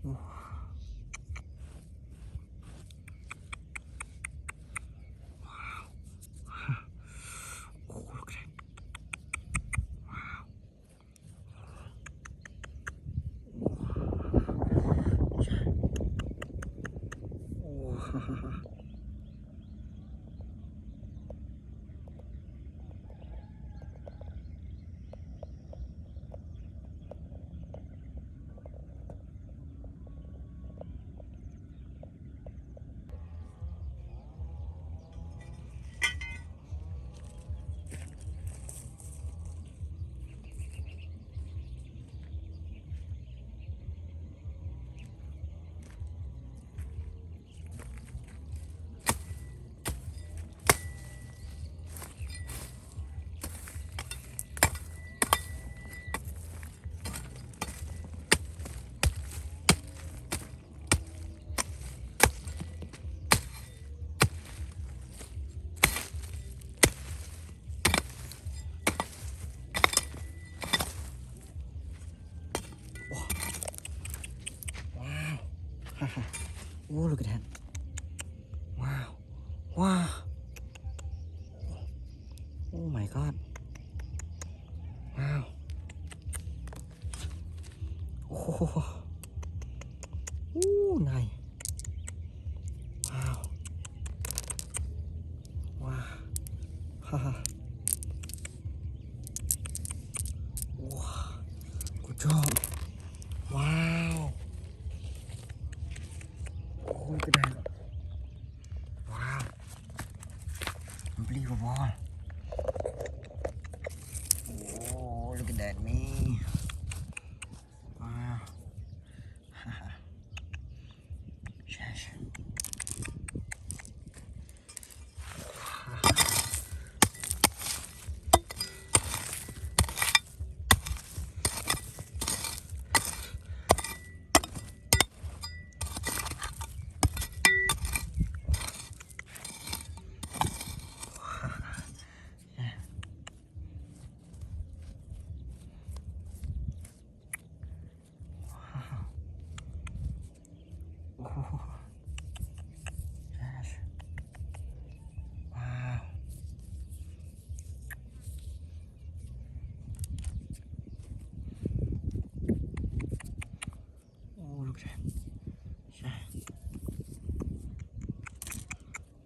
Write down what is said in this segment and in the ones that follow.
Oh, oh, look at that. Oh. Wow. Oh, look at that. Wow. Wow. Oh my God. Wow. Oh. Ooh, nice. Wow. Wow. Haha. Wow. Good job. Wow. Oh, look at that. Wow. Unbelievable. Oh, look at that, me. Wow. Yes. Oh, yes. Wow. Oh, look at that. Yes.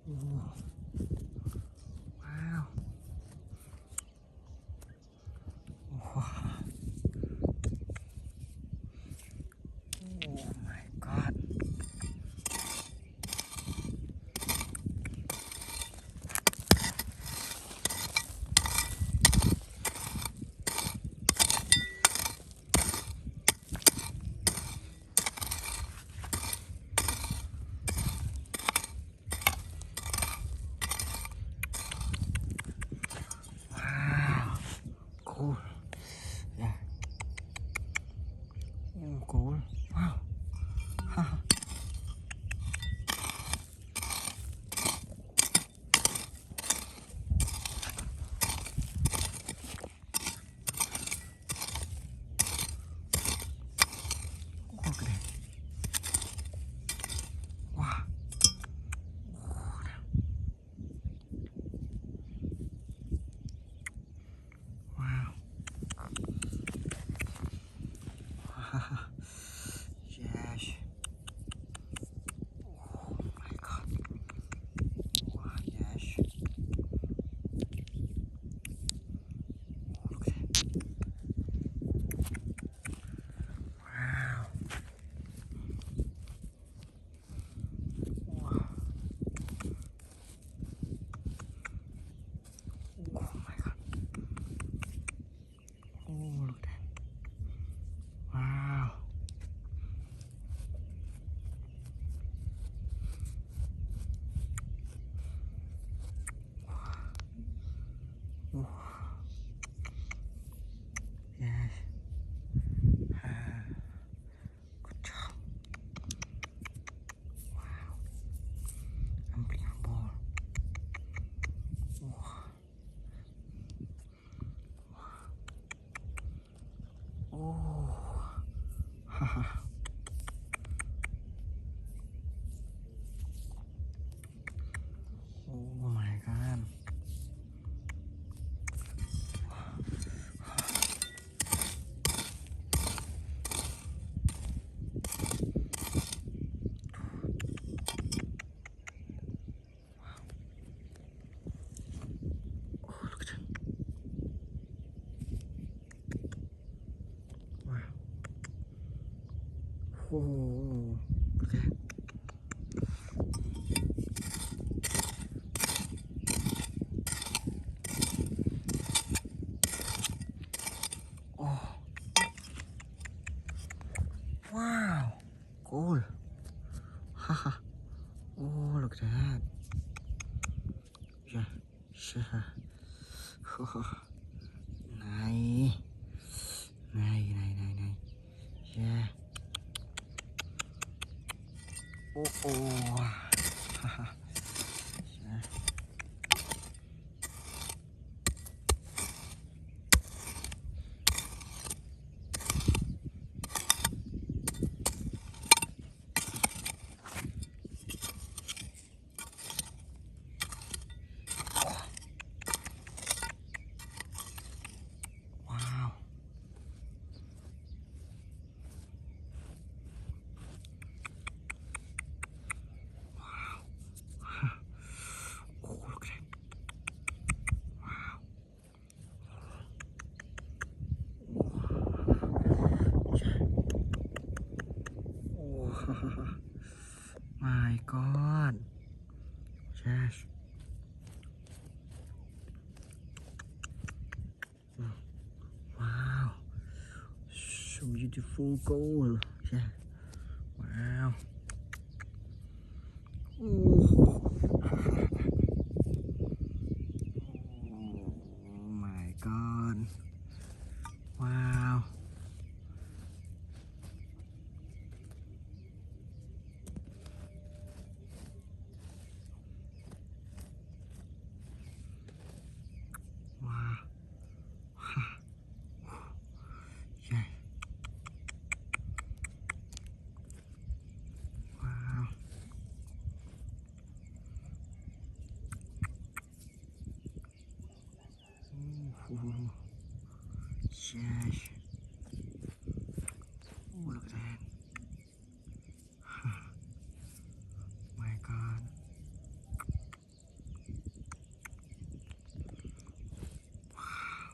Oh, wow. Wow. Oh my God. Wow. Cool. Yeah. Oh, cool. Wow. Haha. Look at that. Wow. Wow. Yes. Oh my God. Wow, yes. Oh, look at that. Wow. Wow. Oh my God. Oh, look at that. Wow. Oh, yes. Good job. Wow. Unbelievable. Oh. Oh. look at that. Oh, wow, cool. Haha. Oh, look at that. Yeah, yeah. Này, này. Yeah. Oh. Haha. Yeah. Wow. Oh, look at that. Wow. Yeah. Oh, my God. Yes. Wow. So beautiful gold. Yeah. Wow. Oh. Oh my God. Wow. Wow. Yeah. Wow. Ooh. Yes. Oh, look at that. My God. Wow.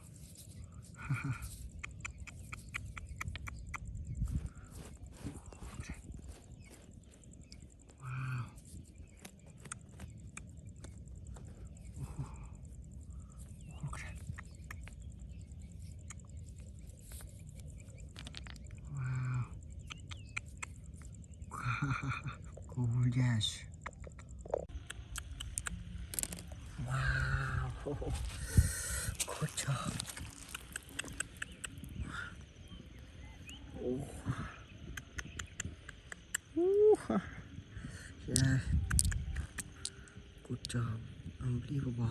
Look at that. Wow. Gorgeous. Wow. Good job. Oh. Ooh. Yeah. Good job. Unbelievable.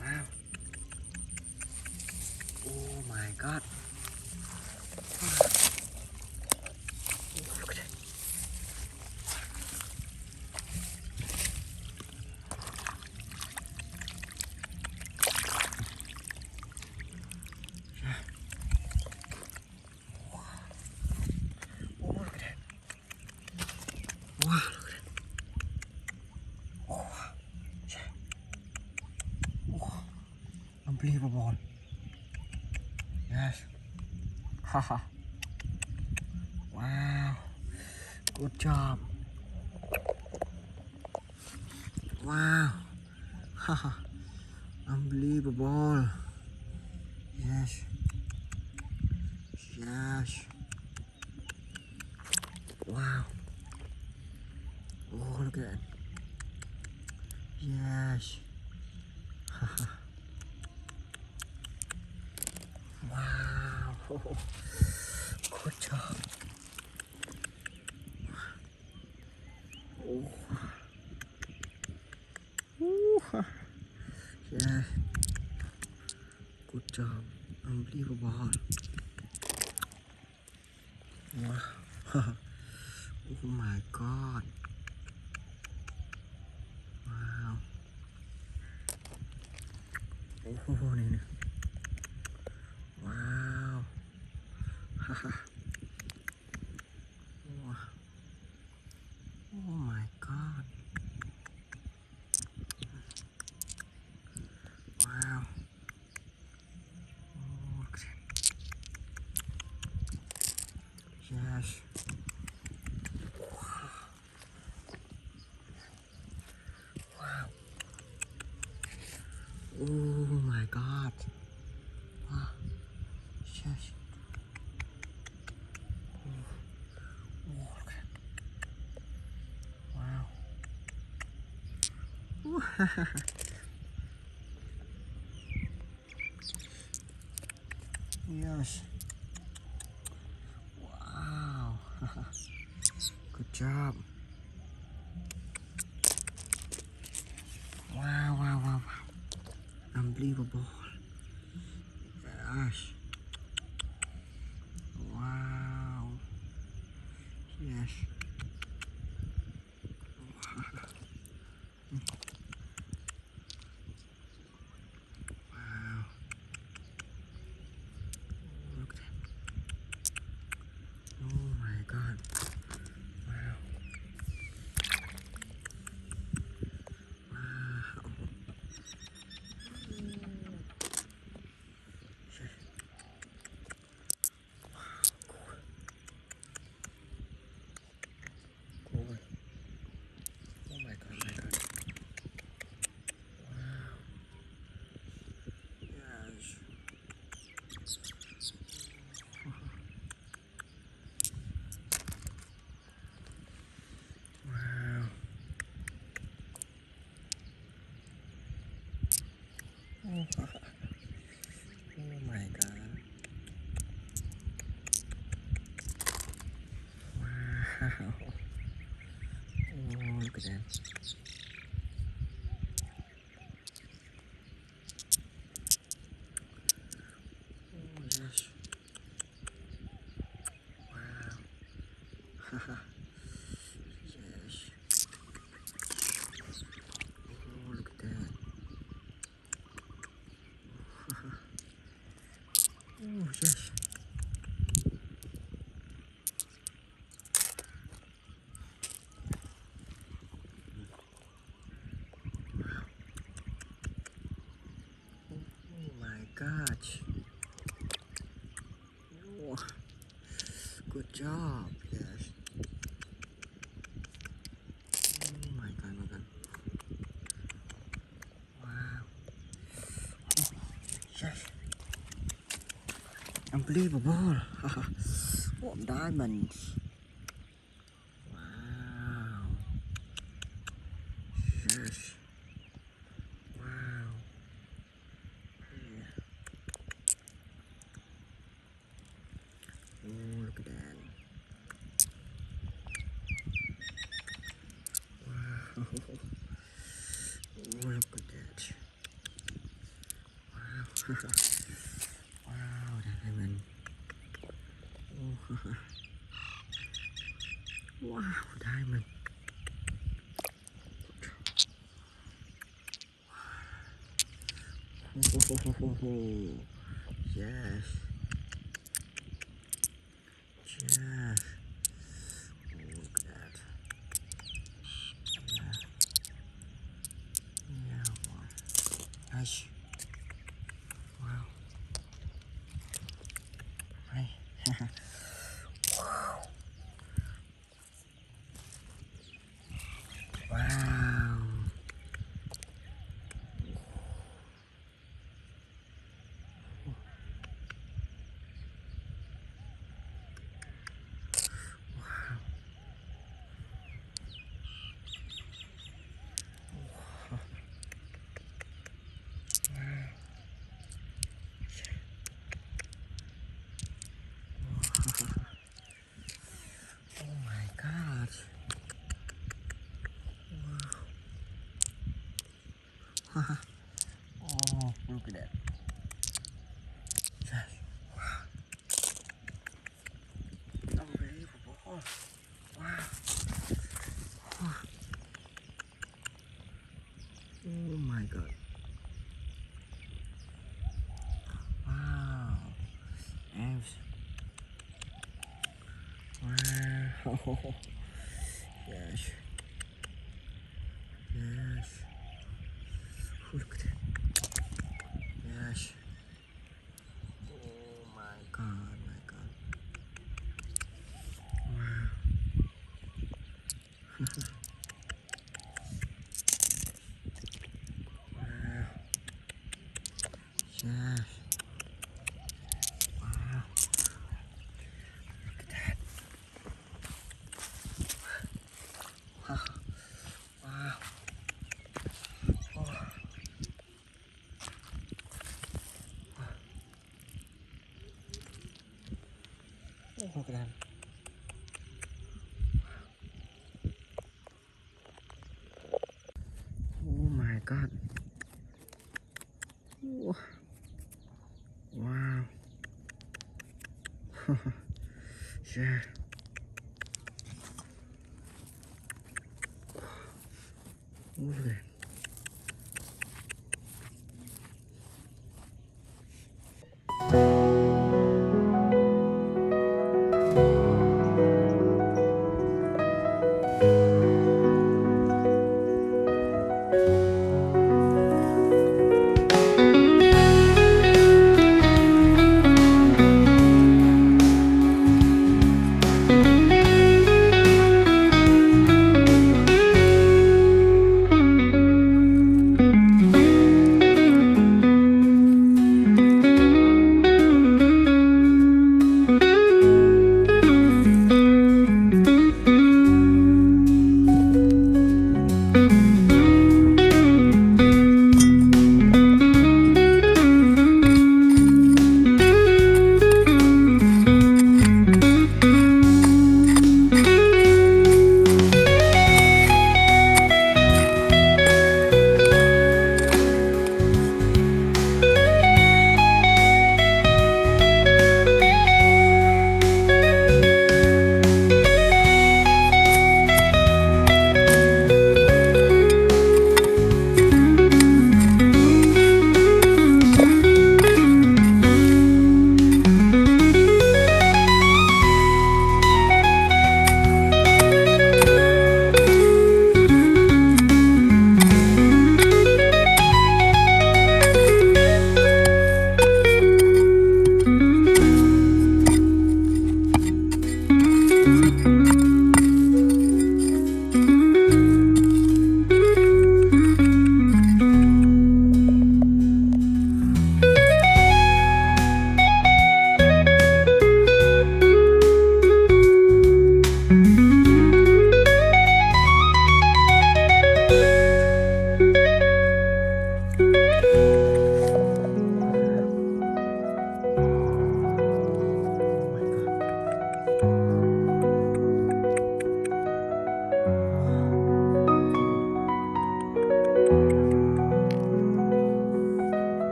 Wow. Oh my God. Look at that. Oh, look at that. Wow, look at that. Oh, yeah. Oh, unbelievable. Yes. Haha. Wow. Good job. Wow. Haha. Unbelievable. Yes. Yes. Wow. Oh, look at that. Yes. Haha. Wow. Good job. Oh. Ooh. job. Unbelievable. Wow. Oh my god. Wow. Oh, này nè. Wow. Wow. Oh my god. Wow. Oh, yes. Wow. Oh my god. Wow. Yes. Oh, okay. Wow. Yes. Wow. Good job. Wow, wow, wow, wow. Unbelievable. Gosh. Wow. Yes. Wow. Look at that. Oh my god. Wow. Wow. Yes. Cool. Oh my god, my god. Wow. Yes. Wow. Oh, oh my god. Wow. Oh, look at that. Oh, yes. Wow. Yes. Oh, look at that. Oh, yes. Oh my gosh. Oh, good job. Yes. Oh my god, my god. Wow. Yes. Unbelievable. What diamonds. Wow. Yes. Wow. Yeah. Oh, look at that. Wow. Oh, look at that. Wow. Wow, diamond. Oh. Wow, diamond. Yes. Yes. Oh, look at that. Yeah. Yeah. Wow. Nice. Wow. Right. Wow. Oh my god. Oh, look at that. Oh, yes. Yes. Look at that. Yes. Oh my God, my God. Wow. Wow. Yes. Wow. Look at that. Wow. Wow. Oh. Oh, look at that. Oh my God. Oh. Wow. Yeah. Oh, look at that.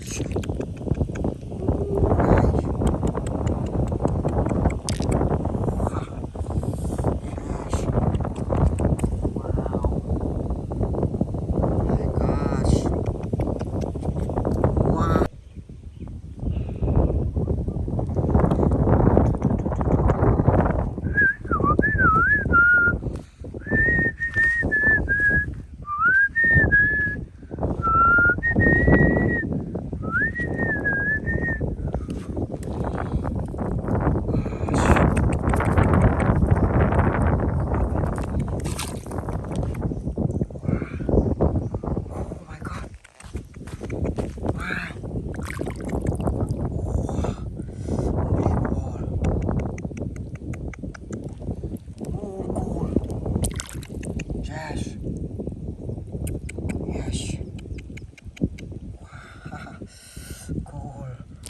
Shit.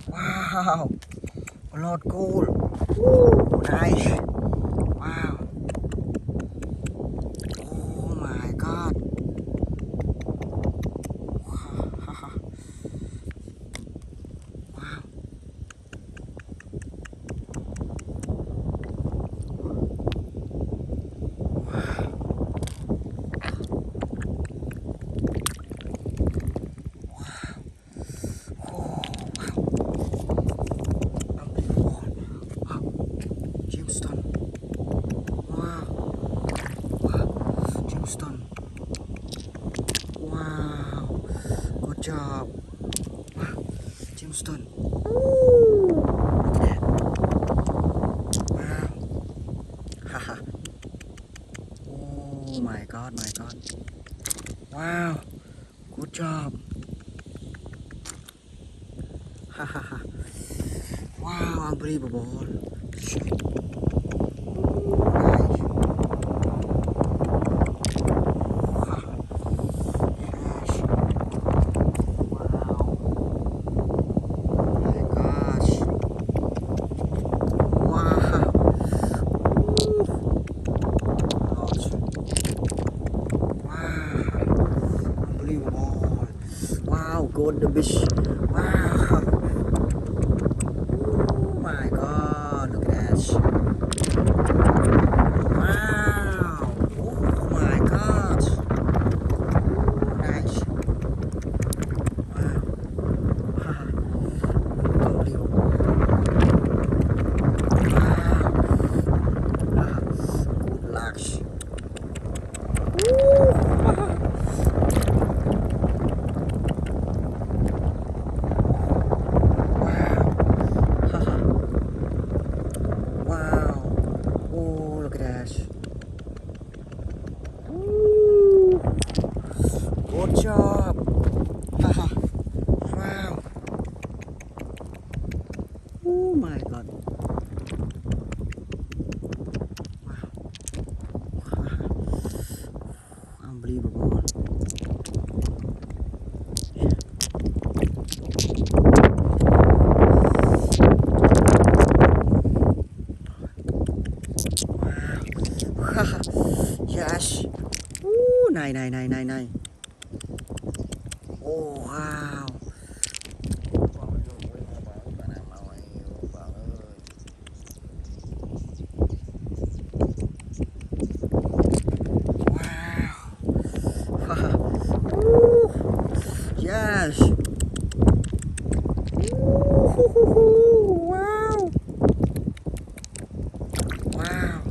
Wow, a lot cool. Ooh, nice. Wow. Oh my god. Wow. Jamestown. Wow. Wow. Jamestown. Wow. Good job. Wow. Jamestown. Look at that. Wow. Haha. Oh my god, my god. Wow. Good job. Haha. Wow, unbelievable. Shit. Wow, go on the beach. Wow. Oh my god, look at that. Wow. Oh my god. Nice. Wow. Unbelievable. Wow. Good luck. Wow. Oh, look at that. Woo. Good job. Haha. Wow. Oh my god. Wow. Unbelievable. Yes. Ooh, này này này này này. Oh wow. Wow. Ooh. Yes. Ooh, wow. Wow.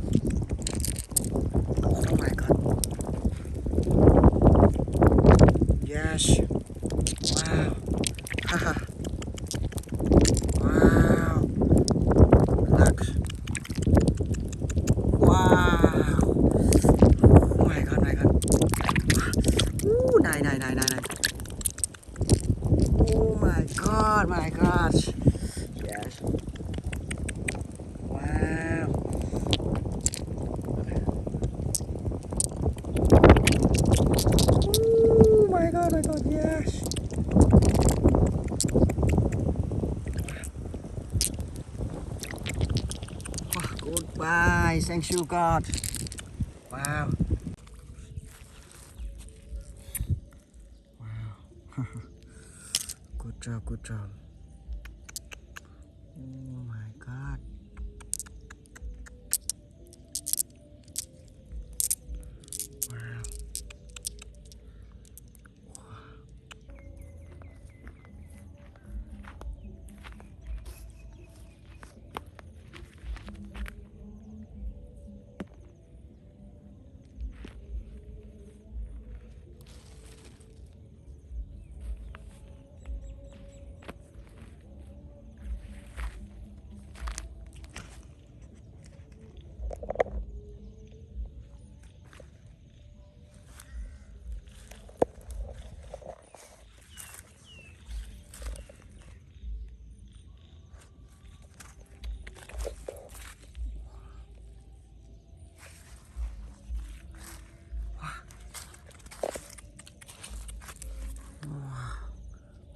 Oh my god. Yes. Wow. Haha. Wow. Relax. Wow. Oh my god, my god. Ooh, này này này này này. Oh my god, my gosh. Yes. Wow. Oh my god, yes. Goodbye, thank you God. Wow. Wow. good job, good job. Oh my god.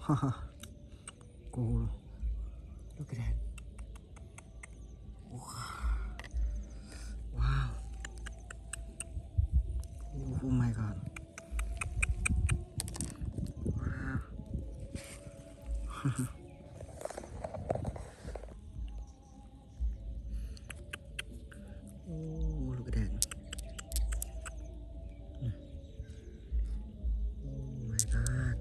Wow. Cool. Look at that. Wow. Oh my god. Wow. Oh, look at that. Oh my god.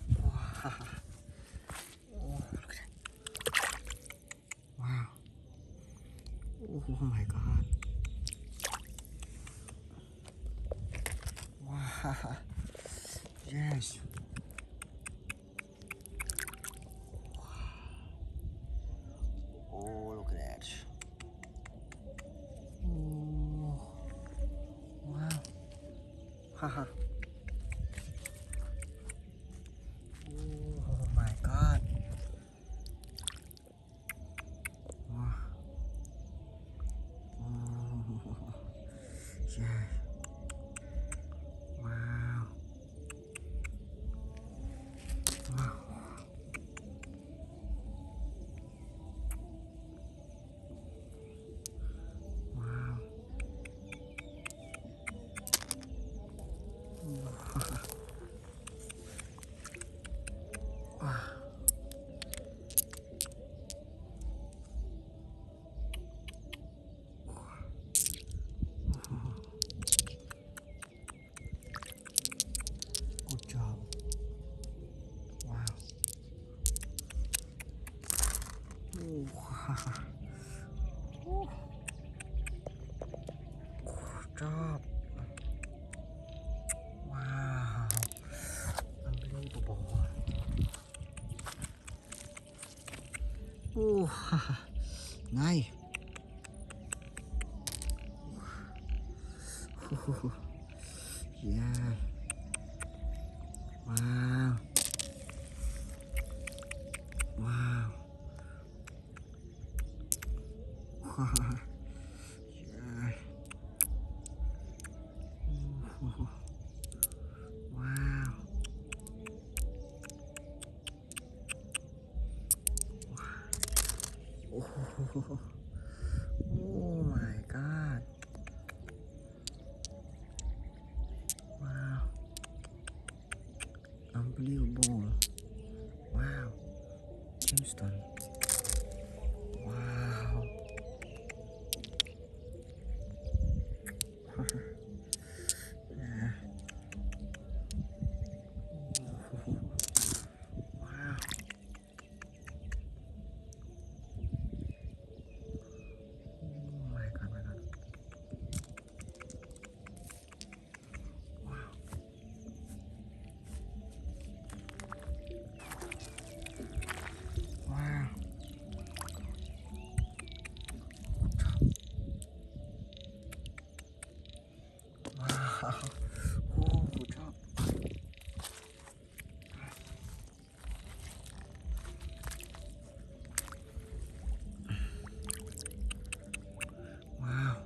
Wow. Oh, look at that. Wow. Oh my god. Wow. Yes. Oh, look at that. Oh. Wow. Haha. Oh my god. Wow. Oh. Yeah. Wow. Wow. Wow. Good job. Wow. Oh. Good job. Wow. Unbelievable. Oh. Nice. Yeah. Wow. Wow. Yeah. Wow. Oh my god. Wow. Unbelievable. Wow. Kingston. Wow. Yeah. Wow. Oh my god, my god. Wow. Wow. Wow. Oh, good job. Wow.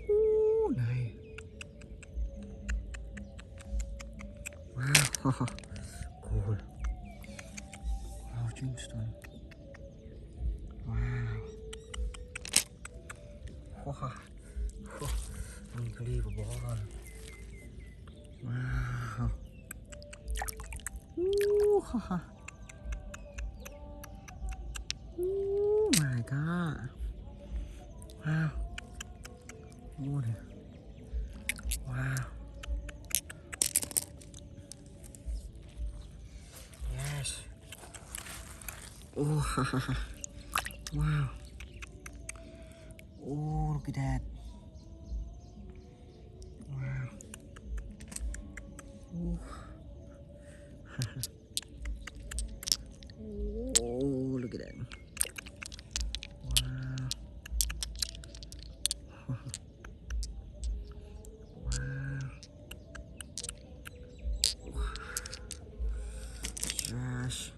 Ooh, nice. Wow. Cool. Wow, chính limestone. Wow. Wow. Unbelievable. Wow. Ooh, oh my god. Wow. Oh, wow. Yes. Oh, wow. Oh, look at that. Wow. Oh. Oh, look at that. Wow. Wow. Gosh.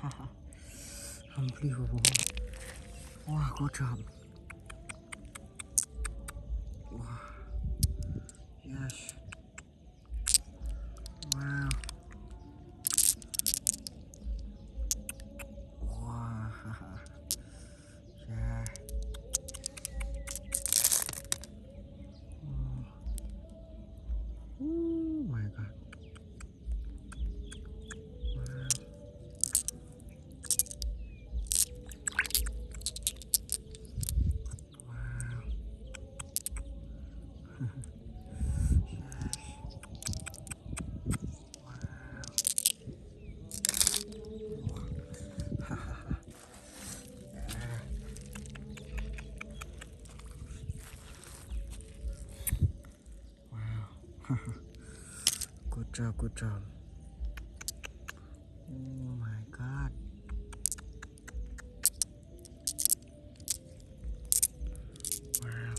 Wow. Unbelievable. Wow, good job. Wow. Yes. Wow. Wow. Yeah. Oh my god. Wow. Wow. Good job, good job. Oh my god. Wow.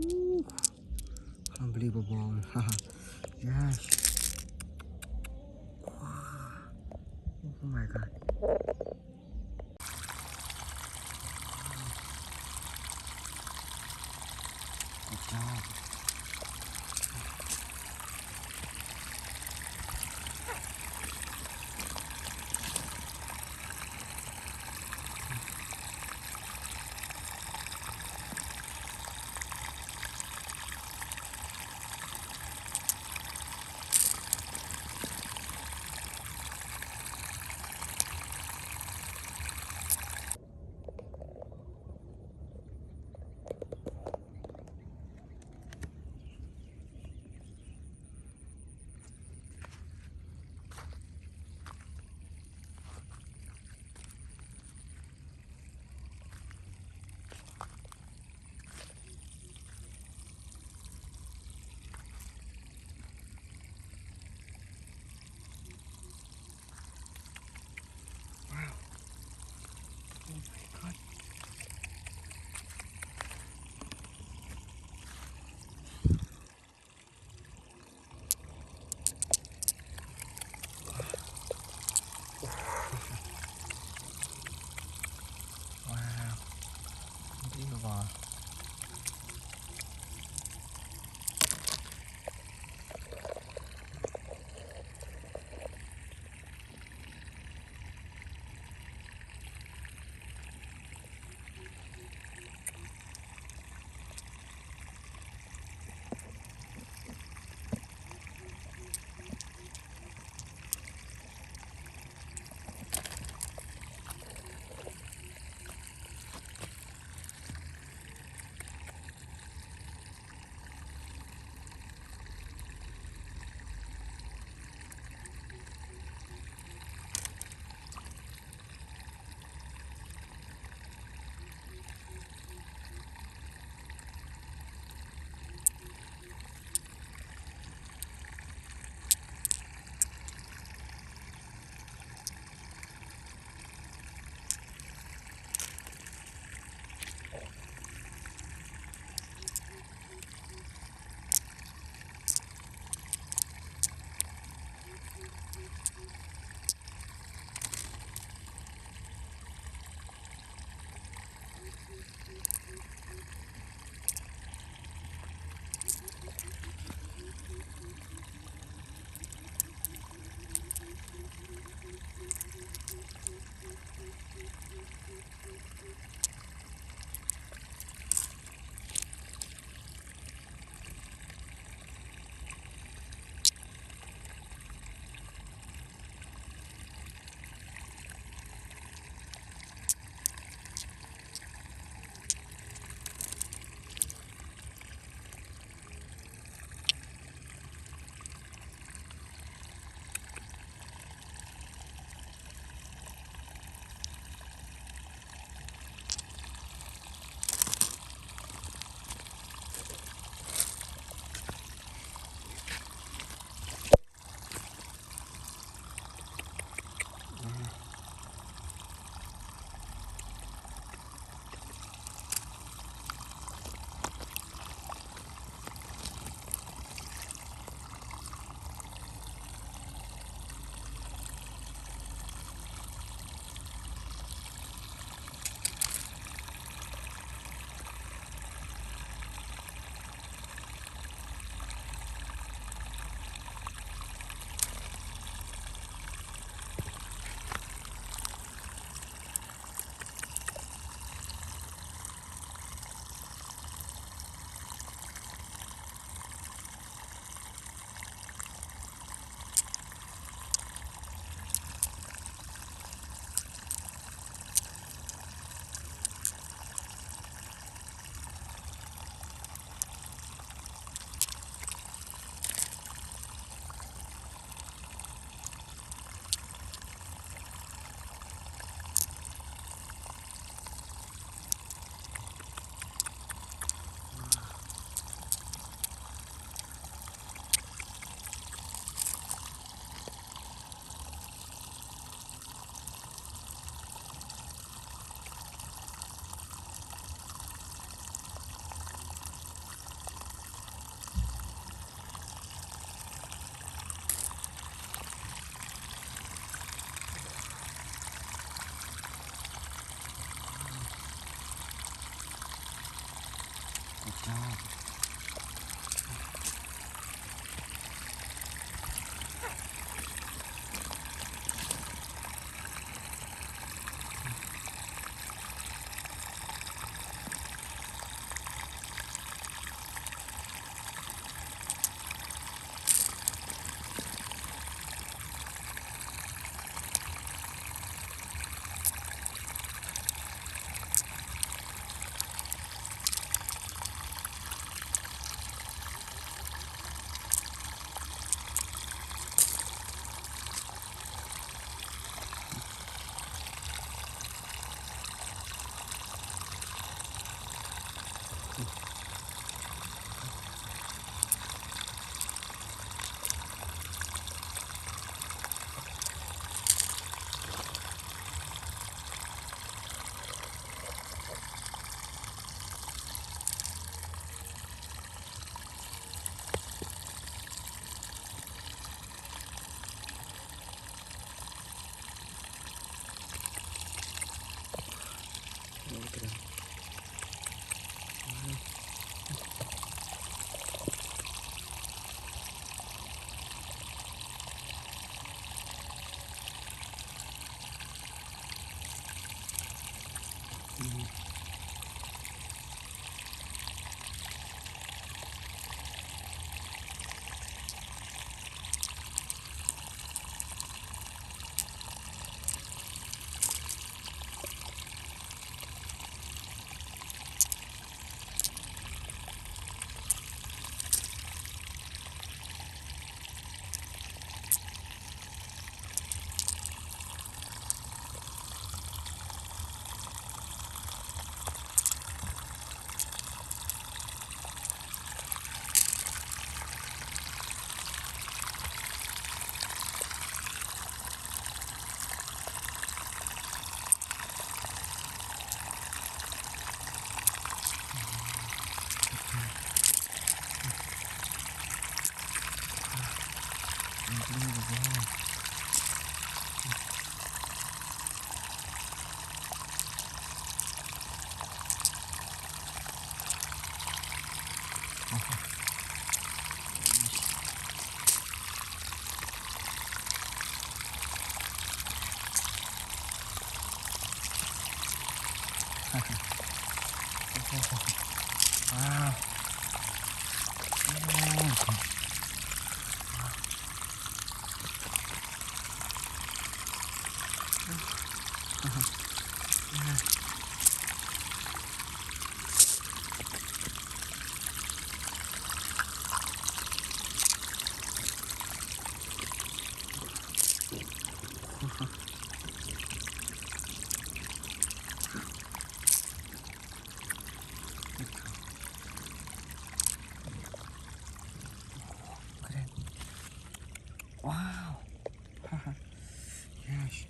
Ooh. Unbelievable. Yes. Wow. Oh my god. Good job. Unbelievable. Wow. Wow. Yes.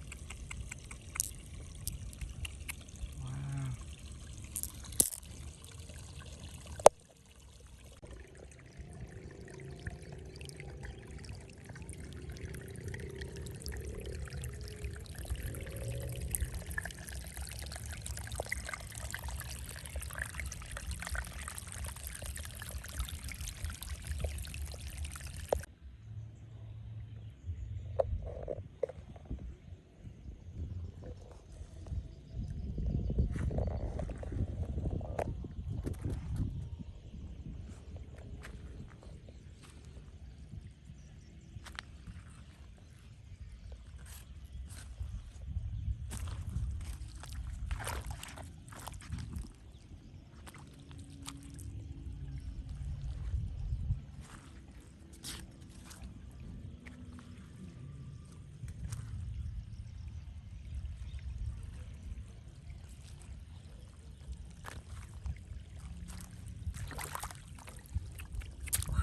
Wow.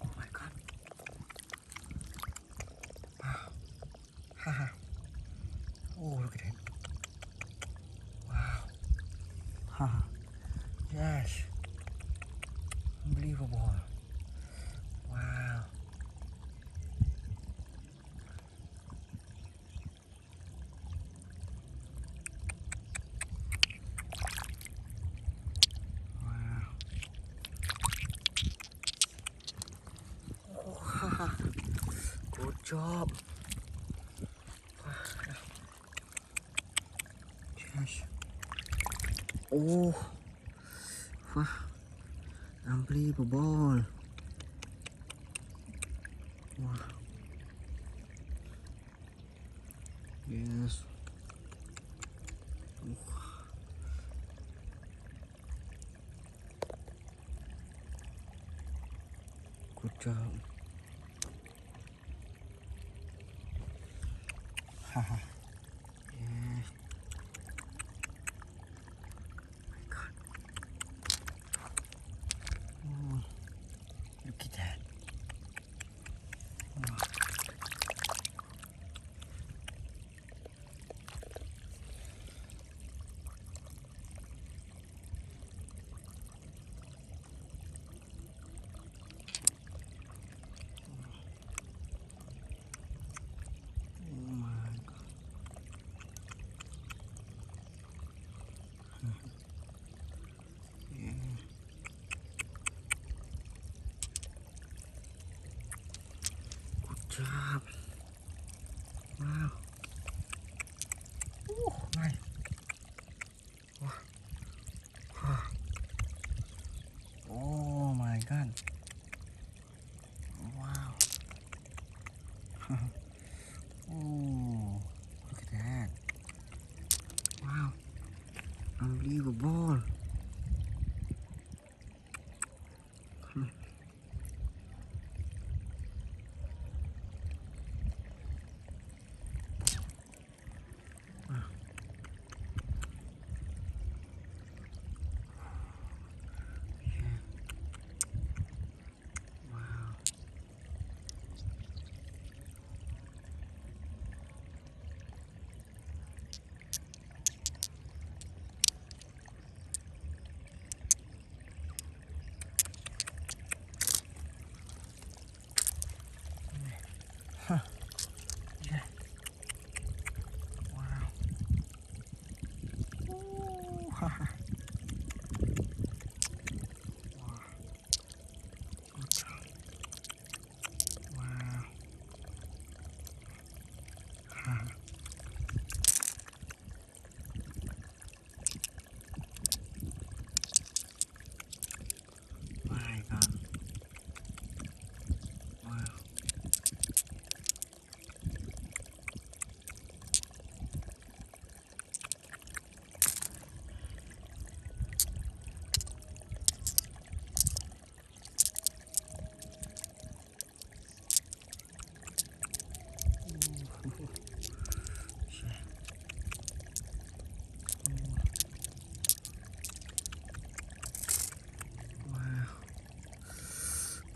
Oh my God. Wow. Haha. Oh, look at him. Wow. Haha. Yes. Unbelievable. Wow. Wow. Oh, haha. Good job. Yes. Oh. Wow. Unbelievable. Wow. Yes. Good job. Haha. Yes. My God. Oh, look at that. Oh my God. Yeah. Good job. Wow. Oh, nice. Wow. Ah. Oh my God. Wow. Oh, look at that. Wow. Unbelievable.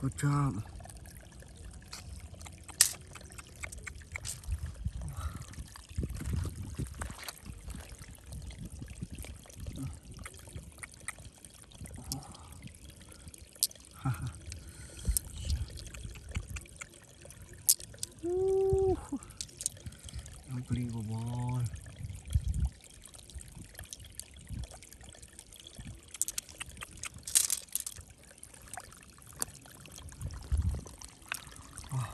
Good job. Unbelievable. Oh.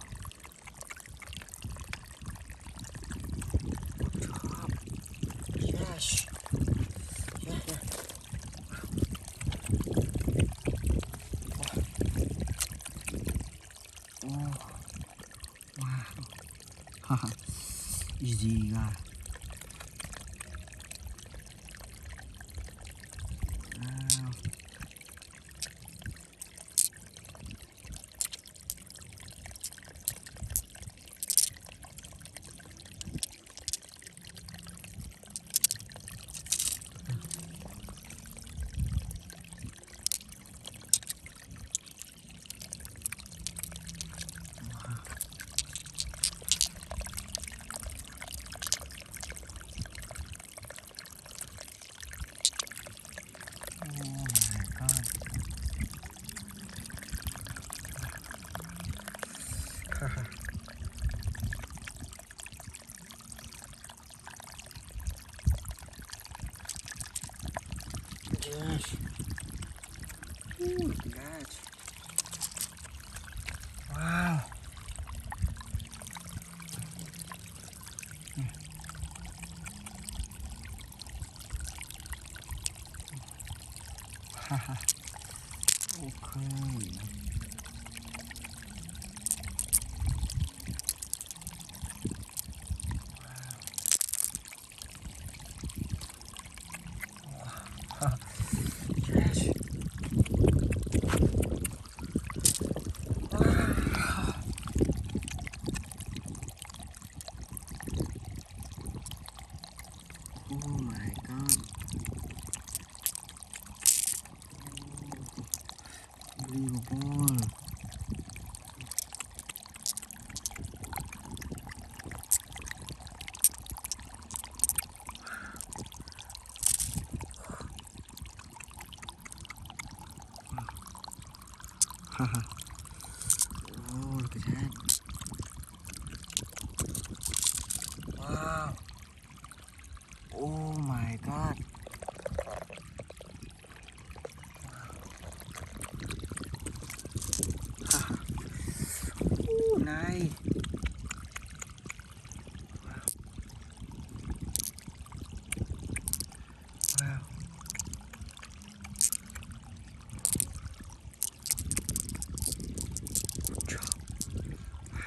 Good job. Yes. Yeah, yeah. Oh. Wow. Easy guy. Wow. Oh my god. Yes. Ooh, look at that. Wow. Okay. Yes. Wow. Oh my god. Unbelievable. Oh, look at that. Wow. Oh my god. Ooh, nice. Wow. Good job. Wow.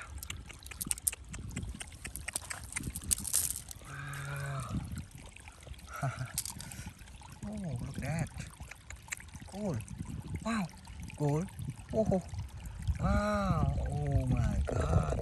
Oh, look at that. Cool. Wow. Cool. Oh. Wow. Oh my god.